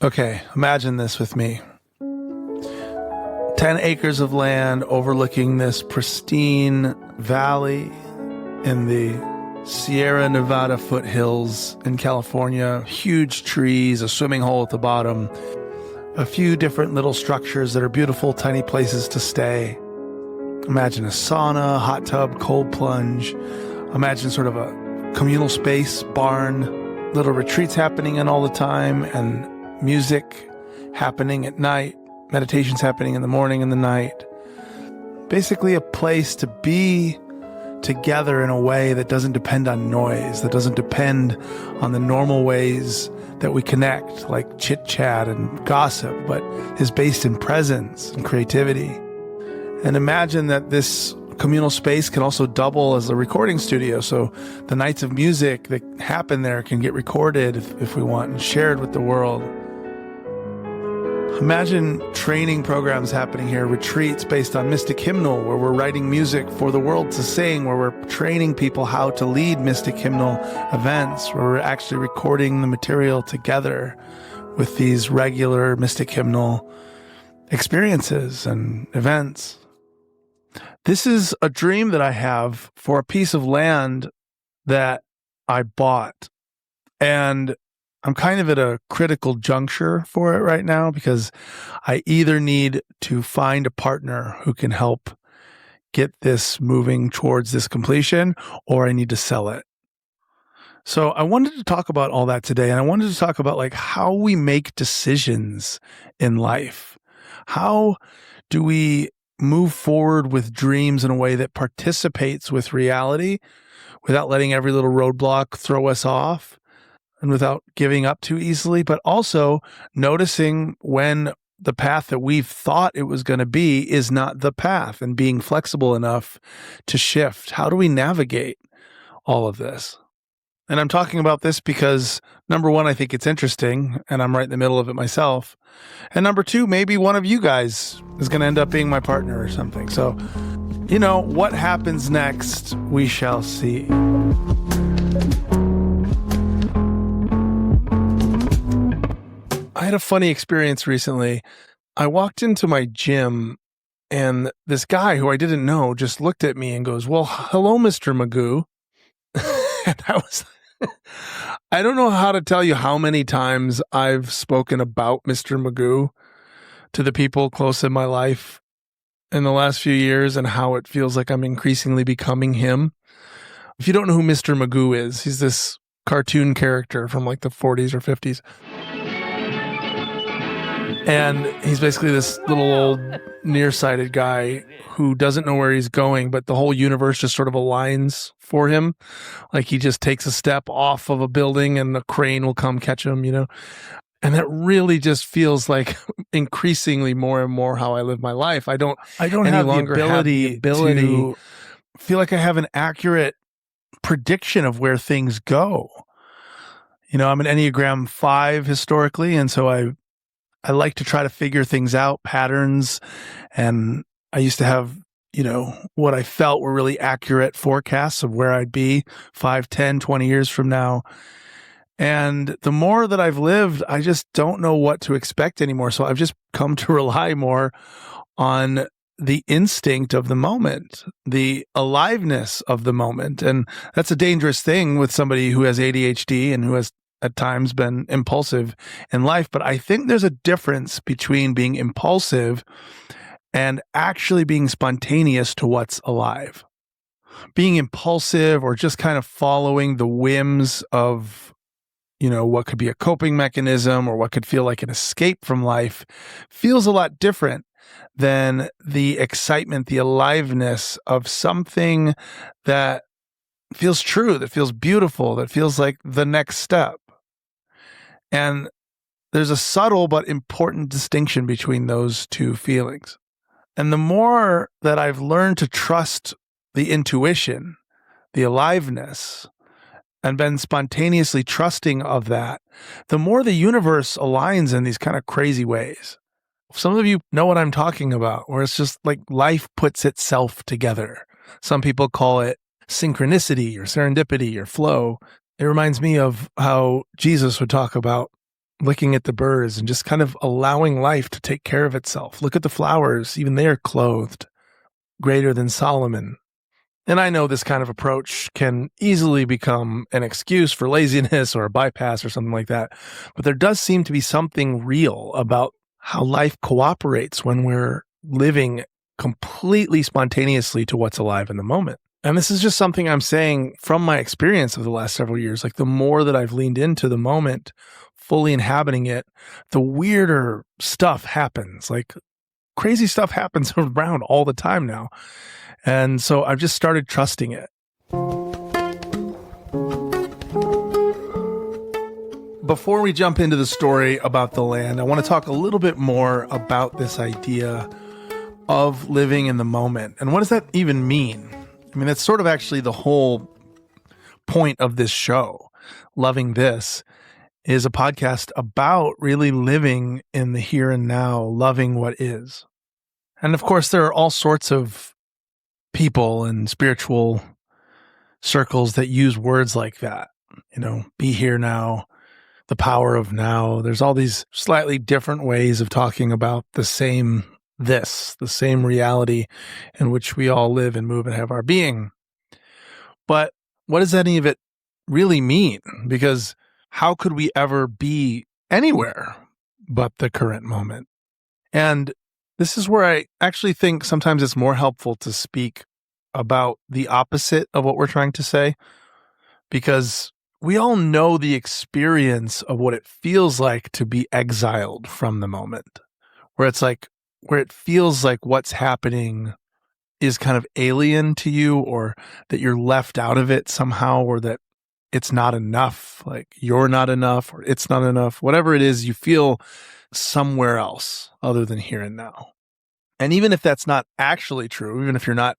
Okay, imagine this with me. 10 acres of land overlooking this pristine valley in the Sierra Nevada foothills in California. Huge trees, a swimming hole at the bottom, a few different little structures that are beautiful, tiny places to stay. Imagine a sauna, hot tub, cold plunge. Imagine sort of a communal space, barn, little retreats happening in all the time, and music happening at night, meditations happening in the morning and the night. Basically a place to be together in a way that doesn't depend on noise, that doesn't depend on the normal ways that we connect, like chit-chat and gossip, but is based in presence and creativity. And imagine that this communal space can also double as a recording studio, so the nights of music that happen there can get recorded if we want and shared with the world. Imagine training programs happening here, retreats based on mystic hymnal, where we're writing music for the world to sing, where we're training people how to lead mystic hymnal events, where we're actually recording the material together with these regular mystic hymnal experiences and events. This is a dream that I have for a piece of land that I bought. And I'm kind of at a critical juncture for it right now because I either need to find a partner who can help get this moving towards this completion, or I need to sell it. So I wanted to talk about all that today. And I wanted to talk about like how we make decisions in life. How do we move forward with dreams in a way that participates with reality without letting every little roadblock throw us off and without giving up too easily, but also noticing when the path that we've thought it was going to be is not the path and being flexible enough to shift. How do we navigate all of this? And I'm talking about this because, number one, I think it's interesting and I'm right in the middle of it myself. And number two, maybe one of you guys is going to end up being my partner or something. So, you know, what happens next, we shall see. I had a funny experience recently. I walked into my gym and this guy who I didn't know just looked at me and goes, "Well, hello, Mr. Magoo." And I don't know how to tell you how many times I've spoken about Mr. Magoo to the people close in my life in the last few years and how it feels like I'm increasingly becoming him. If you don't know who Mr. Magoo is, he's this cartoon character from like the 40s or 50s. And he's basically this little old nearsighted guy who doesn't know where he's going, but the whole universe just sort of aligns for him. Like he just takes a step off of a building and a crane will come catch him, you know? And that really just feels like increasingly more and more how I live my life. I don't any have longer the have the ability to feel like I have an accurate prediction of where things go. You know, I'm an Enneagram 5 historically, and so I like to try to figure things out, patterns, and I used to have, you know, what I felt were really accurate forecasts of where I'd be 5, 10, 20 years from now. And the more that I've lived, I just don't know what to expect anymore. So I've just come to rely more on the instinct of the moment, the aliveness of the moment. And that's a dangerous thing with somebody who has ADHD and who has at times been impulsive in life. But I think there's a difference between being impulsive and actually being spontaneous to what's alive. Being impulsive or just kind of following the whims of, you know, what could be a coping mechanism or what could feel like an escape from life feels a lot different than the excitement, the aliveness of something that feels true, that feels beautiful, that feels like the next step. And there's a subtle but important distinction between those two feelings. And the more that I've learned to trust the intuition, the aliveness, and been spontaneously trusting of that, the more the universe aligns in these kind of crazy ways. Some of you know what I'm talking about, where it's just like life puts itself together. Some people call it synchronicity or serendipity or flow. It reminds me of how Jesus would talk about looking at the birds and just kind of allowing life to take care of itself. Look at the flowers, even they are clothed, greater than Solomon. And I know this kind of approach can easily become an excuse for laziness or a bypass or something like that. But there does seem to be something real about how life cooperates when we're living completely spontaneously to what's alive in the moment. And this is just something I'm saying from my experience of the last several years. Like the more that I've leaned into the moment, fully inhabiting it, the weirder stuff happens. Like crazy stuff happens around all the time now. And so I've just started trusting it. Before we jump into the story about the land, I want to talk a little bit more about this idea of living in the moment. And what does that even mean? I mean, that's sort of actually the whole point of this show. Loving This is a podcast about really living in the here and now, loving what is. And of course, there are all sorts of people and spiritual circles that use words like that. You know, be here now, the power of now. There's all these slightly different ways of talking about the same the same reality in which we all live and move and have our being. But what does any of it really mean? Because how could we ever be anywhere but the current moment? And this is where I actually think sometimes it's more helpful to speak about the opposite of what we're trying to say, because we all know the experience of what it feels like to be exiled from the moment, where it feels like what's happening is kind of alien to you, or that you're left out of it somehow, or that it's not enough, like you're not enough, or it's not enough. Whatever it is, you feel somewhere else other than here and now. And even if that's not actually true, even if you're not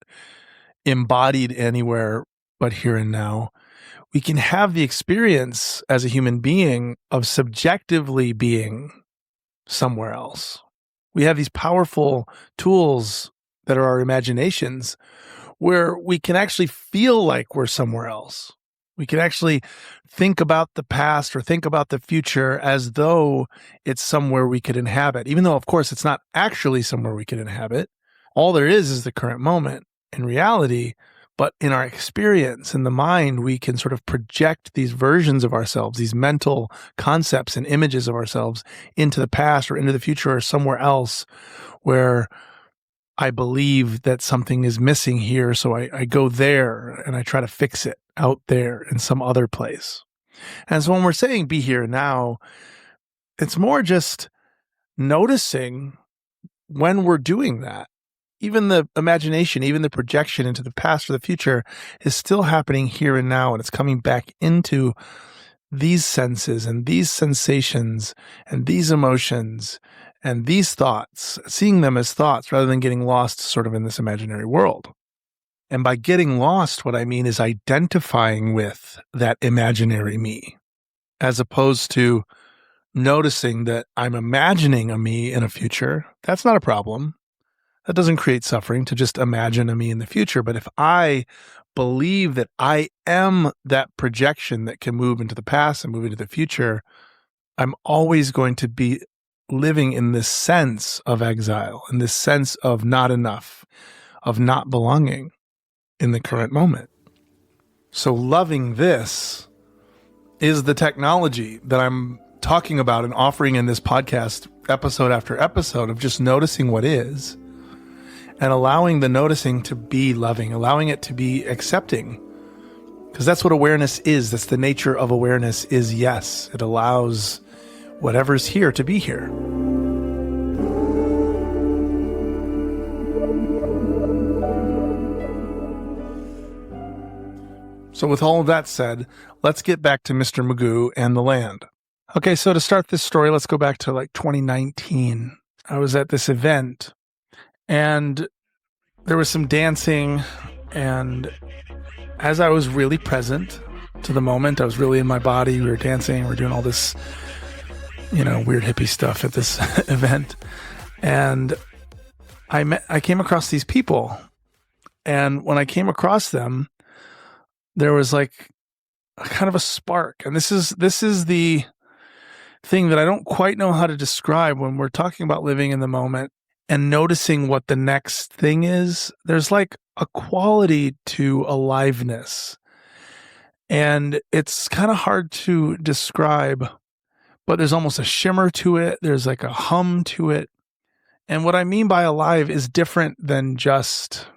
embodied anywhere but here and now, we can have the experience as a human being of subjectively being somewhere else. We have these powerful tools that are our imaginations where we can actually feel like we're somewhere else. We can actually think about the past or think about the future as though it's somewhere we could inhabit, even though, of course, it's not actually somewhere we could inhabit. All there is the current moment in reality. But in our experience, in the mind, we can sort of project these versions of ourselves, these mental concepts and images of ourselves into the past or into the future or somewhere else where I believe that something is missing here. So I go there and I try to fix it out there in some other place. And so when we're saying be here now, it's more just noticing when we're doing that. Even the imagination, even the projection into the past or the future is still happening here and now. And it's coming back into these senses and these sensations and these emotions and these thoughts, seeing them as thoughts rather than getting lost sort of in this imaginary world. And by getting lost, what I mean is identifying with that imaginary me, as opposed to noticing that I'm imagining a me in a future. That's not a problem. That doesn't create suffering to just imagine a me in the future. But if I believe that I am that projection that can move into the past and move into the future, I'm always going to be living in this sense of exile, in this sense of not enough, of not belonging in the current moment. So loving this is the technology that I'm talking about and offering in this podcast episode after episode of just noticing what is. And allowing the noticing to be loving, allowing it to be accepting. Because that's what awareness is. That's the nature of awareness is yes. It allows whatever's here to be here. So with all of that said, let's get back to Mr. Magoo and the land. Okay, so to start this story, let's go back to like 2019. I was at this event and there was some dancing, and as I was really present to the moment, I was really in my body, we were dancing, we were doing all this, weird hippie stuff at this event. And I came across these people, and when I came across them, there was like a kind of a spark. And this is the thing that I don't quite know how to describe when we're talking about living in the moment and noticing what the next thing is. There's like a quality to aliveness, and it's kind of hard to describe, but there's almost a shimmer to it. There's like a hum to it. And what I mean by alive is different than just,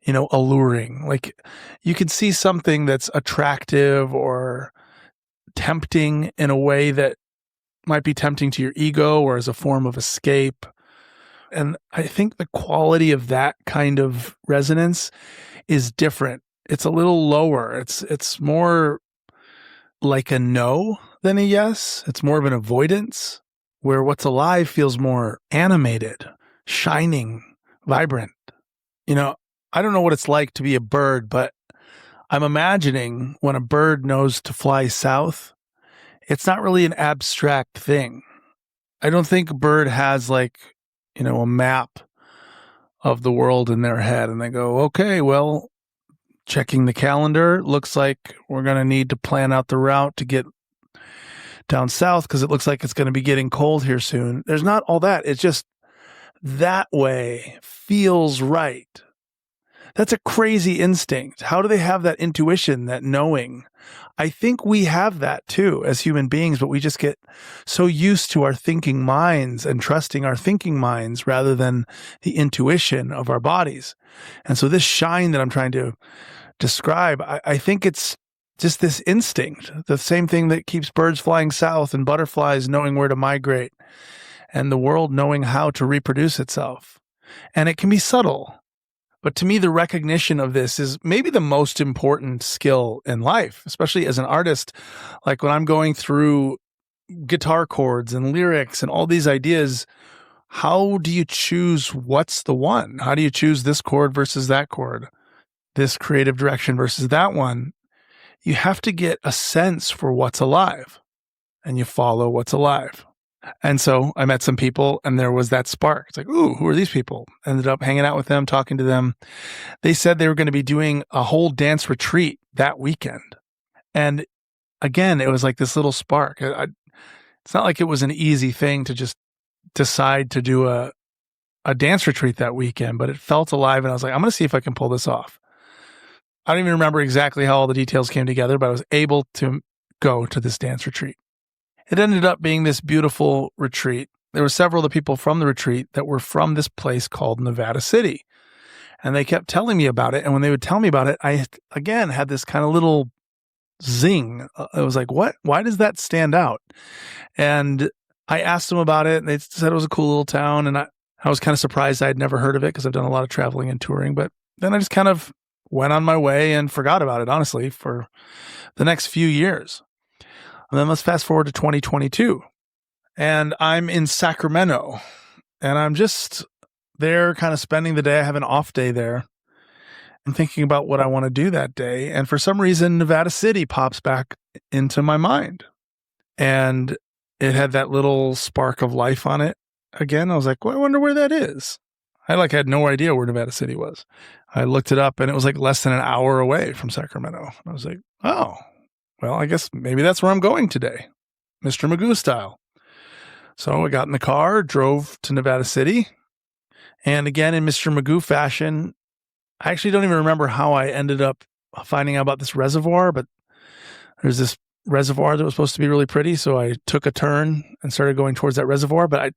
alluring. Like you can see something that's attractive or tempting in a way that might be tempting to your ego or as a form of escape. And I think the quality of that kind of resonance is different. It's a little lower. It's more like a no than a yes. It's more of an avoidance, where what's alive feels more animated, shining, vibrant. I don't know what it's like to be a bird, but I'm imagining when a bird knows to fly south, it's not really an abstract thing. I don't think a bird has like, a map of the world in their head and they go, okay, well, checking the calendar, looks like we're going to need to plan out the route to get down south because it looks like it's going to be getting cold here soon. There's not all that. It's just that way feels right. That's a crazy instinct. How do they have that intuition, that knowing? I think we have that too as human beings, but we just get so used to our thinking minds and trusting our thinking minds rather than the intuition of our bodies. And so this shine that I'm trying to describe, I think it's just this instinct, the same thing that keeps birds flying south and butterflies knowing where to migrate and the world knowing how to reproduce itself. And it can be subtle. But to me, the recognition of this is maybe the most important skill in life, especially as an artist. Like when I'm going through guitar chords and lyrics and all these ideas, how do you choose what's the one? How do you choose this chord versus that chord, this creative direction versus that one? You have to get a sense for what's alive and you follow what's alive. And so I met some people and there was that spark. It's like, ooh, who are these people? Ended up hanging out with them, talking to them. They said they were going to be doing a whole dance retreat that weekend. And again, it was like this little spark. It's not like it was an easy thing to just decide to do a dance retreat that weekend, but it felt alive. And I was like, I'm going to see if I can pull this off. I don't even remember exactly how all the details came together, but I was able to go to this dance retreat. It ended up being this beautiful retreat. There were several of the people from the retreat that were from this place called Nevada City. And they kept telling me about it. And when they would tell me about it, I, again, had this kind of little zing. I was like, what? Why does that stand out? And I asked them about it. And they said it was a cool little town. And I was kind of surprised I had never heard of it because I've done a lot of traveling and touring. But then I just kind of went on my way and forgot about it, honestly, for the next few years. And then let's fast forward to 2022. And I'm in Sacramento. And I'm just there kind of spending the day. I have an off day there. I'm thinking about what I want to do that day. And for some reason, Nevada City pops back into my mind. And it had that little spark of life on it. Again, I was like, well, I wonder where that is. I had no idea where Nevada City was. I looked it up and it was like less than an hour away from Sacramento. I was like, oh, well, I guess maybe that's where I'm going today, Mr. Magoo style. So I got in the car, drove to Nevada City. And again, in Mr. Magoo fashion, I actually don't even remember how I ended up finding out about this reservoir, but there's this reservoir that was supposed to be really pretty. So I took a turn and started going towards that reservoir. But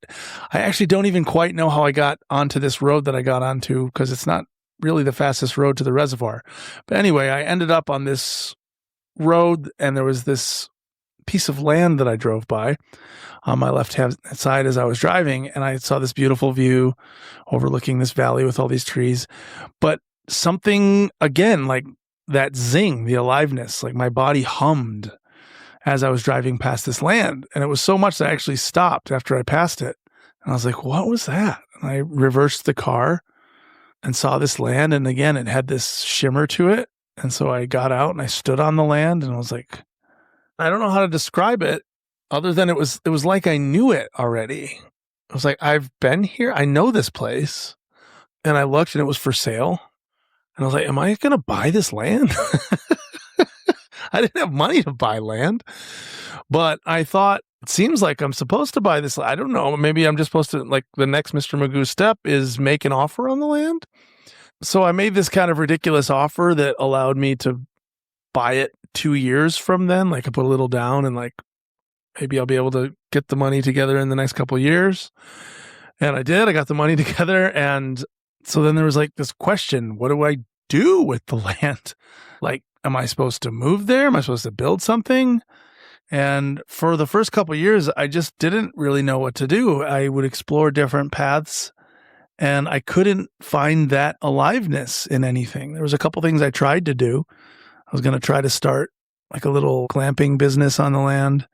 I actually don't even quite know how I got onto this road that I got onto because it's not really the fastest road to the reservoir. But anyway, I ended up on this road and there was this piece of land that I drove by on my left-hand side as I was driving. And I saw this beautiful view overlooking this valley with all these trees. But something, again, like that zing, the aliveness, like my body hummed as I was driving past this land. And it was so much that I actually stopped after I passed it. And I was like, what was that? And I reversed the car and saw this land. And again, it had this shimmer to it. And so I got out and I stood on the land and I was like, I don't know how to describe it other than it was like I knew it already. I was like, I've been here. I know this place. And I looked and it was for sale. And I was like, am I going to buy this land? I didn't have money to buy land, but I thought it seems like I'm supposed to buy this. I don't know. Maybe I'm just supposed to, like, the next Mr. Magoo step is make an offer on the land. So I made this kind of ridiculous offer that allowed me to buy it 2 years from then. Like, I put a little down and like, maybe I'll be able to get the money together in the next couple of years. And I did. I got the money together. And so then there was like this question, what do I do with the land? Like, am I supposed to move there? Am I supposed to build something? And for the first couple of years, I just didn't really know what to do. I would explore different paths and I couldn't find that aliveness in anything. There was a couple things I tried to do. I was going to try to start like a little glamping business on the land.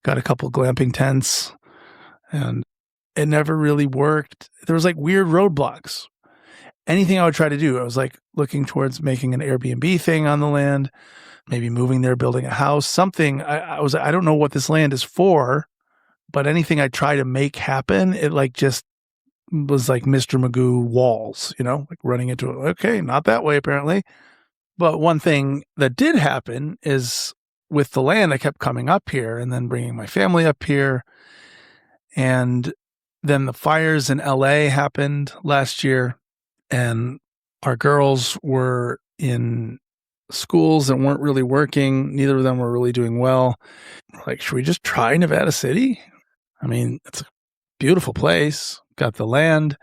Got a couple glamping tents and it never really worked. There was like weird roadblocks. Anything I would try to do, I was like looking towards making an Airbnb thing on the land, maybe moving there, building a house, something. I don't know what this land is for, but anything I try to make happen, it like just was like Mr. Magoo walls, like running into it. Okay, not that way apparently. But one thing that did happen is with the land, I kept coming up here and then bringing my family up here. And then the fires in LA happened last year and our girls were in schools that weren't really working. Neither of them were really doing well. We're like, should we just try Nevada City? I mean, it's a beautiful place, got the land.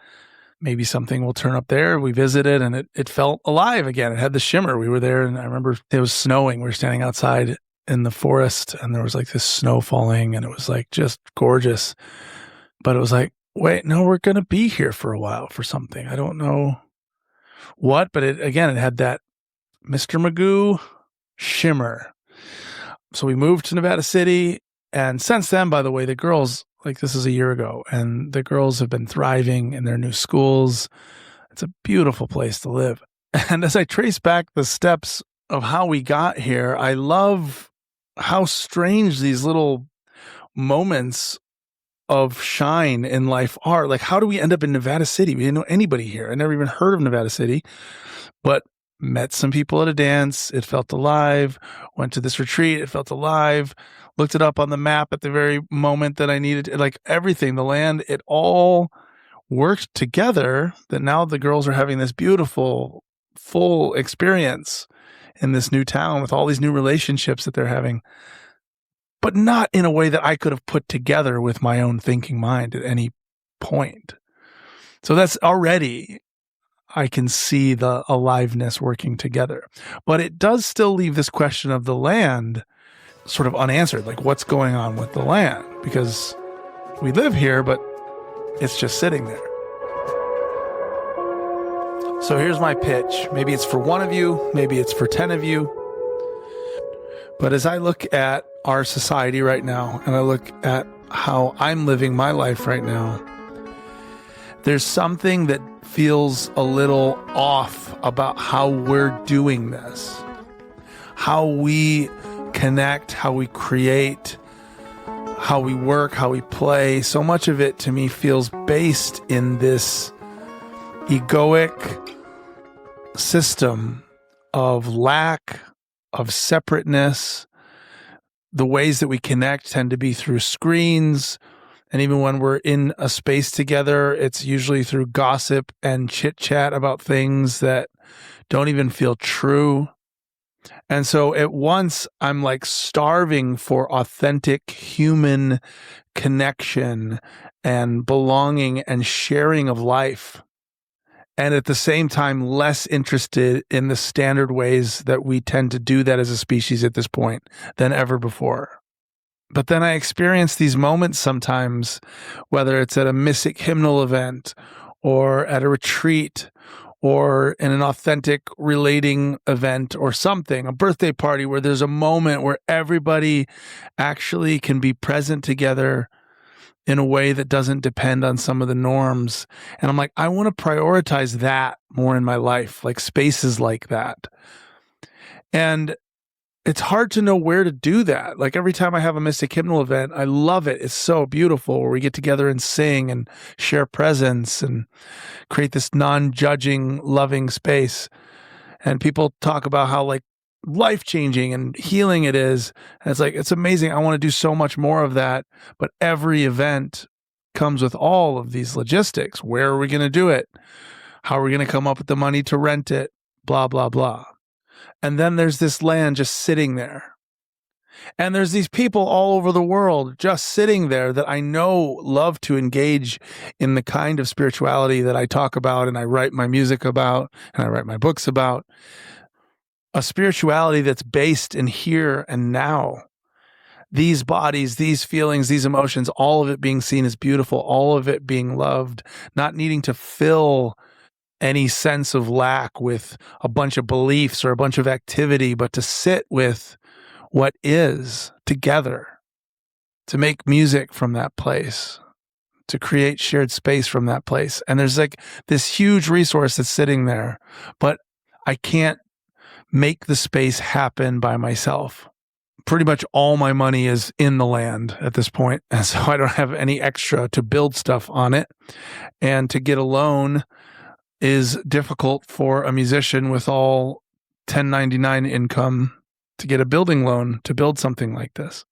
Maybe something will turn up there. We visited and it felt alive again. It had the shimmer. We were there and I remember it was snowing. We were standing outside in the forest and there was like this snow falling and it was like just gorgeous. But it was like, wait, no, we're going to be here for a while for something. I don't know what, but it had that Mr. Magoo shimmer. So we moved to Nevada City. And since then, by the way, the girls, like this is a year ago, and the girls have been thriving in their new schools. It's a beautiful place to live. And as I trace back the steps of how we got here, I love how strange these little moments of shine in life are. Like, how do we end up in Nevada City? We didn't know anybody here. I never even heard of Nevada City, but met some people at a dance. It felt alive. Went to this retreat. It felt alive. Looked it up on the map at the very moment that I needed it. Like everything, the land, it all worked together that now the girls are having this beautiful, full experience in this new town with all these new relationships that they're having, but not in a way that I could have put together with my own thinking mind at any point. So that's already, I can see the aliveness working together. But it does still leave this question of the land sort of unanswered. Like, what's going on with the land? Because we live here, but it's just sitting there. So here's my pitch. Maybe it's for one of you, maybe it's for 10 of you. But as I look at our society right now, and I look at how I'm living my life right now, there's something that feels a little off about how we're doing this. How we connect, how we create, how we work, how we play. So much of it to me feels based in this egoic system of lack, of separateness. The ways that we connect tend to be through screens. And even when we're in a space together, it's usually through gossip and chit chat about things that don't even feel true. And so at once I'm like starving for authentic human connection and belonging and sharing of life. And at the same time, less interested in the standard ways that we tend to do that as a species at this point than ever before. But then I experience these moments sometimes, whether it's at a Mystic hymnal event or at a retreat or in an authentic relating event or something, a birthday party where there's a moment where everybody actually can be present together in a way that doesn't depend on some of the norms. And I'm like, I want to prioritize that more in my life, like spaces like that. And it's hard to know where to do that. Like every time I have a Mystic hymnal event, I love it. It's so beautiful where we get together and sing and share presence and create this non-judging, loving space. And people talk about how like life-changing and healing it is. And it's like, it's amazing. I want to do so much more of that. But every event comes with all of these logistics. Where are we going to do it? How are we going to come up with the money to rent it? Blah, blah, blah. And then there's this land just sitting there. And there's these people all over the world just sitting there that I know love to engage in the kind of spirituality that I talk about and I write my music about and I write my books about. A spirituality that's based in here and now. These bodies, these feelings, these emotions, all of it being seen as beautiful, all of it being loved, not needing to fill any sense of lack with a bunch of beliefs or a bunch of activity, but to sit with what is together, to make music from that place, to create shared space from that place. And there's like this huge resource that's sitting there, but I can't make the space happen by myself. Pretty much all my money is in the land at this point, and so I don't have any extra to build stuff on it. And to get a loan is difficult for a musician with all 1099 income to get a building loan to build something like this.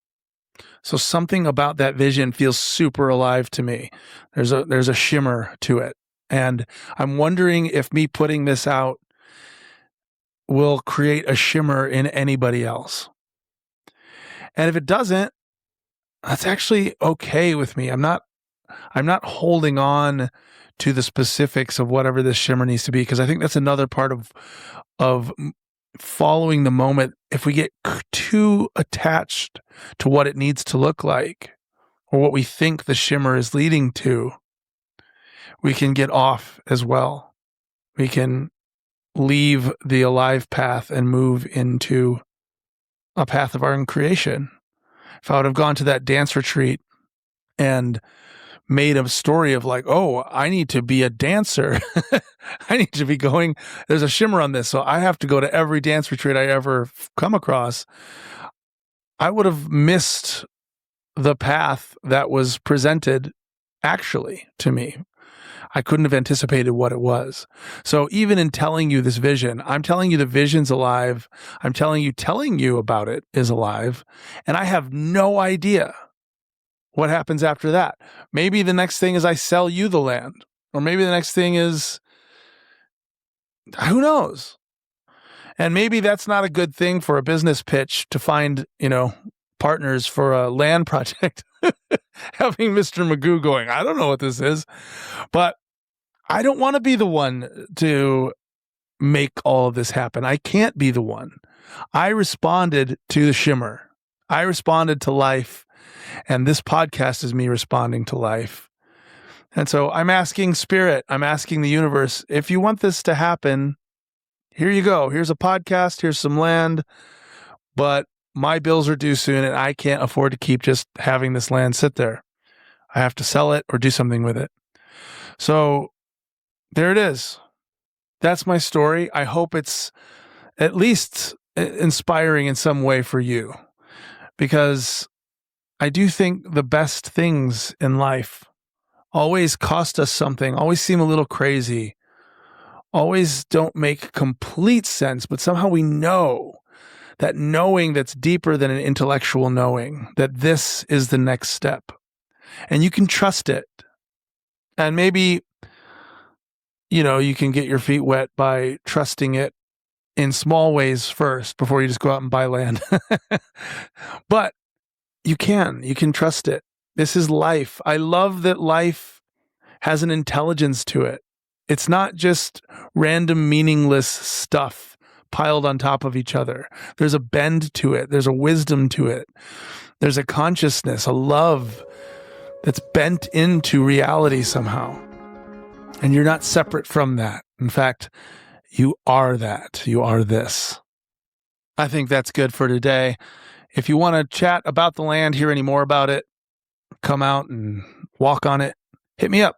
So something about that vision feels super alive to me. There's a shimmer to it. And I'm wondering if me putting this out will create a shimmer in anybody else. And if it doesn't, that's actually okay with me. I'm not holding on to the specifics of whatever this shimmer needs to be, because I think that's another part of following the moment. If we get too attached to what it needs to look like or what we think the shimmer is leading to, we can get off as well. We can leave the alive path and move into a path of our own creation. If I would have gone to that dance retreat and made a story of like, oh, I need to be a dancer. I need to be going, there's a shimmer on this, so I have to go to every dance retreat I ever come across, I would have missed the path that was presented actually to me. I couldn't have anticipated what it was. So even in telling you this vision, I'm telling you the vision's alive. I'm telling you about it is alive. And I have no idea what happens after that. Maybe the next thing is I sell you the land. Or maybe the next thing is, who knows? And maybe that's not a good thing for a business pitch to find, partners for a land project. Having Mr. Magoo going, I don't know what this is. But I don't want to be the one to make all of this happen. I can't be the one. I responded to the shimmer. I responded to life. And this podcast is me responding to life. And so I'm asking Spirit, I'm asking the universe, if you want this to happen, here you go. Here's a podcast, here's some land, but my bills are due soon and I can't afford to keep just having this land sit there. I have to sell it or do something with it. So there it is. That's my story. I hope it's at least inspiring in some way for you, because I do think the best things in life always cost us something, always seem a little crazy, always don't make complete sense, but somehow we know that knowing that's deeper than an intellectual knowing, that this is the next step. And you can trust it. And maybe, you can get your feet wet by trusting it in small ways first before you just go out and buy land. But you can trust it. This is life. I love that life has an intelligence to it. It's not just random meaningless stuff piled on top of each other. There's a bend to it. There's a wisdom to it. There's a consciousness, a love that's bent into reality somehow. And you're not separate from that. In fact, you are that. You are this. I think that's good for today. If you want to chat about the land, hear any more about it, come out and walk on it, hit me up.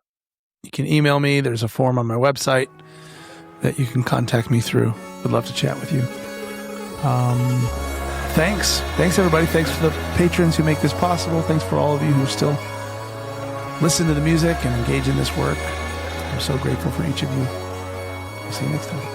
You can email me. There's a form on my website that you can contact me through. Would love to chat with you. Thanks. Thanks, everybody. Thanks for the patrons who make this possible. Thanks for all of you who still listen to the music and engage in this work. I'm so grateful for each of you. I'll see you next time.